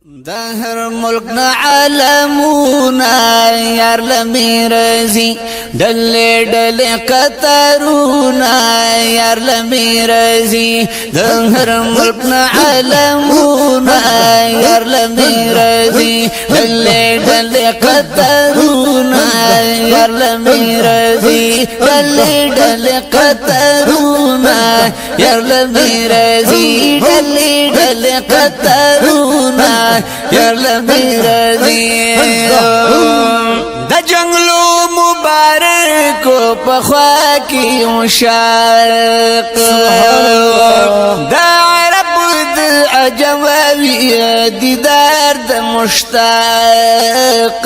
دهر ملکنا عالمونا یار لمی رزی ڈلے ڈلے قطرونا یار لمی رزی دهر ملکنا عالمونا یار لمی رزی ڈلے ڈلے قطرونا یار لمی رزی ڈلے ڈلے قطرونا یار لمی رزی ڈلے ڈلے قطرونا یار لمی رضی دا جنگلو مبارکو پخوا کی مشاق دا عرب دا عجموی دیدار دا مشتاق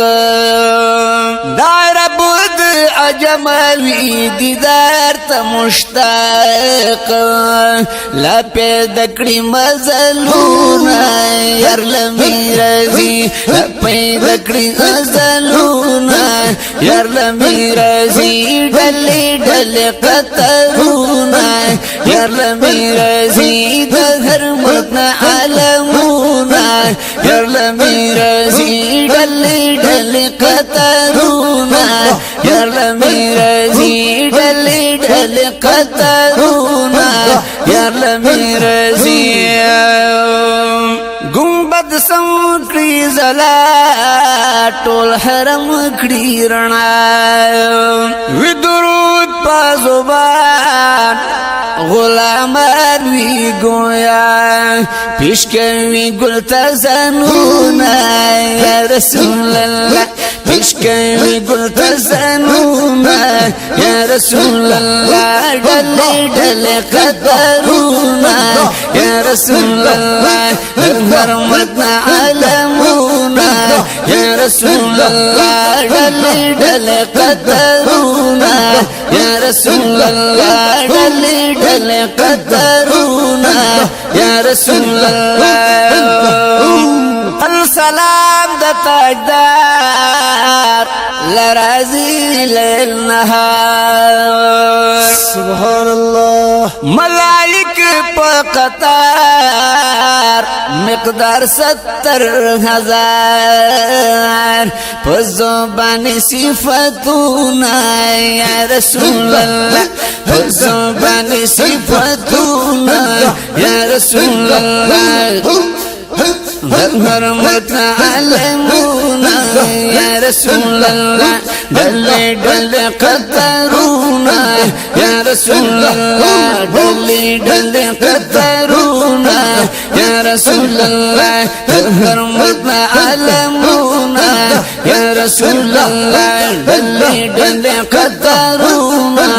دا عرب دا عجموی دیدار تا مشتاق لا پیدا کڑی مزلونا یار لمی رضی لا پیدا کڑی مزلونا یار لمی رضی ڈلی ڈلی قطرونا یار لمی رضی دهر ملکنا عالمونا یار لمی رضی ڈلی ڈلی قطرونا یار لمی رضی ڈلی ڈلی قطرونا یار لمی رضی گنبد سمکڑی زلا ټول حرم کڑی رنا وی درود پا زبان غلام اروی گویا پیش کوي گل تزنونا یا رسول اللہ پیش کوي گل تزنونا یا رسول اللہ ڈلے ڈلے قطرونا یا رسول اللہ حرمتنا علمونا یا رسول اللہ ڈلے ڈلے قطرونا یا رسول اللہ ڈلے ڈلے قطرونا یا رسول اللہ السلام دا تاجدار لرازی لیل نهار سبحان الله ملائک پا قطار مقدار 70,000 پا زبان صفتونا یا رسول اللہ پا زبان صفتونا یا رسول اللہ حرمتنا علمونا یا رسول اللہ ڈلے ڈلے قطرونا یا رسول اللہ ڈلے ڈلے قطرونا یا رسول اللہ حرمتنا علمونا یا رسول اللہ ڈلے ڈلے قطرونا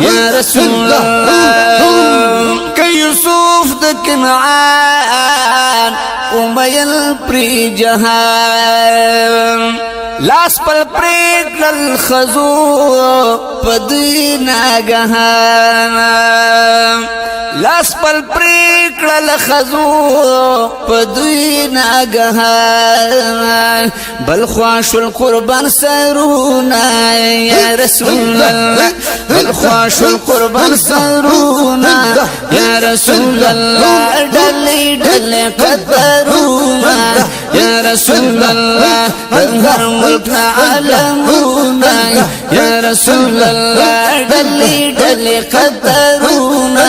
یا رسول اللہ کہ یوسف دا کنعان امیل پری جہان لاس پل پریک للخزو پدی ناگہان لاس پل پریک للخزو پدی ناگہان بل خواش القربان سرونا یا رسول اللہ بل خواش القربان سرونا یا رسول اللہ ڈلی ڈلی قطرونا یا رسول اللہ ہر ملکنا علمونا یا رسول اللہ ڈلی ڈلی قطرونا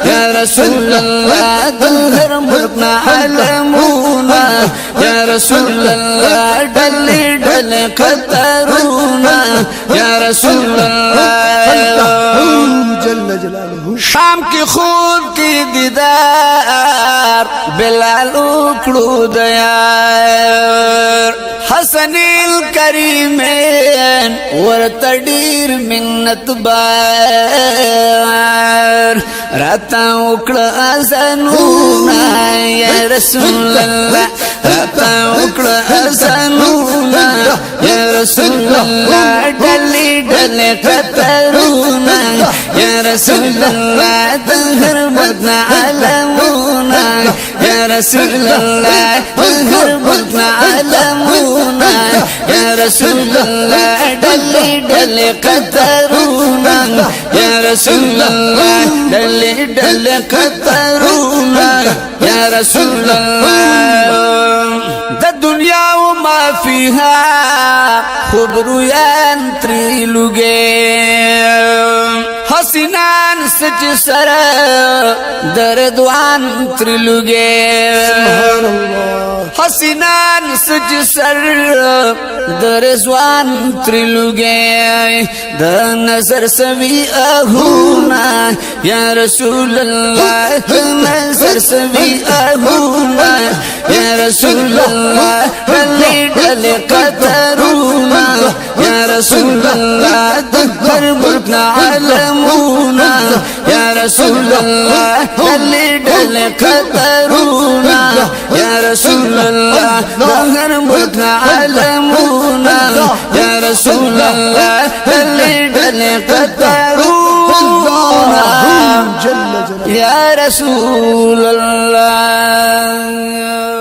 یا رسول اللہ ہر ملکنا علمونا یا رسول اللہ ڈلی ڈلی قطرونا یا رسول اللہ جل جلالہ شام کی خود کی دیدار بلال اکڑو دیار حسن الکریمین ورتدیر منت بار راتا اکڑ ازنونا یا رسول اللہ راتا اکڑ ازنونا یا رسول اللہ ڈلی ڈلی قطرونا یا رسول اللہ دهر مدنا علمونا یا رسول اللہ دهر مدنا علمونا یا رسول اللہ ڈلی ڈلی قطرونا یا رسول اللہ ڈلی ڈلی قطرونا یا رسول اللہ فاتحة خبرو ينتري لغي حسنان سچ سر دردوان ترلوگے سبحان الله حسنان سچ سر درزوان ترلوگے د نظر سوی اہونا یا رسول اللہ نظر سوی اہونا یا رسول اللہ ڈلی ڈلی قطرونا یا رسول اللہ دبر ملکنا علمونا یا رسول اللہ ڈلی ڈلی قطرونا یا رسول اللہ دبر ملکنا علمونا یا رسول اللہ ڈلی ڈلی قطرونا جل جلاله یا رسول اللہ